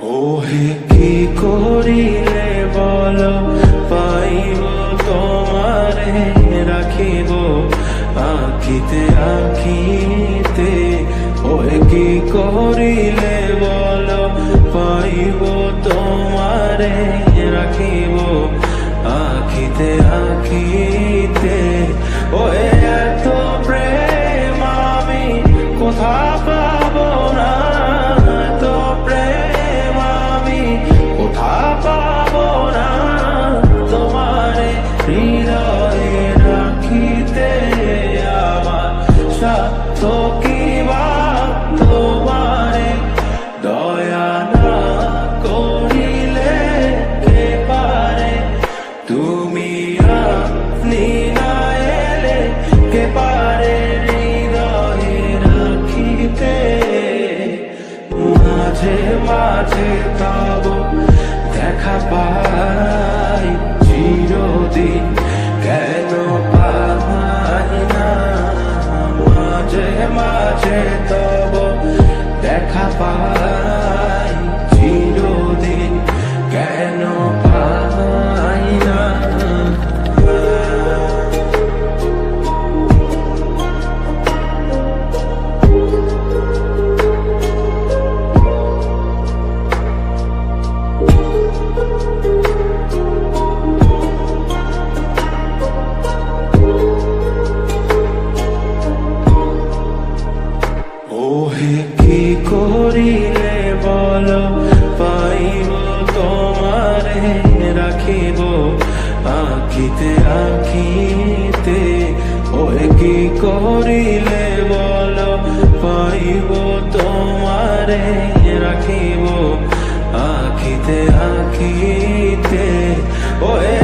ওহে কি করিলে বল পাইব তোমারে রাখিব আখিতে আখিতে। ওহে কি করিলে বল পাইব তোমারে রাখিব আখিতে আখিতে। ওহে এত প্রেম আমি কোথা পাবো না, এত প্রেম আমি কোথা পাবো না। তোমারে হৃদয়ে রাখিতে আমার সাধ্য কি বা তোমারে দয়া না করিলে কে পারে। তুমি আপনি না এলে কে পারে হৃদয়ে রাখিতে। মাঝে মাঝে তব দেখা পাই চিরদিন কেন পাই না। মাঝে মাঝে তব দেখা পাই চিরদিন কেন পাই না। ওহে কি করিলে বল পাইব তোমারে রাখিব আখিতে আখিতে। ওহে কি করিলে বল পাইব তোমারে রাখিব আখিতে আখিতে। ওহে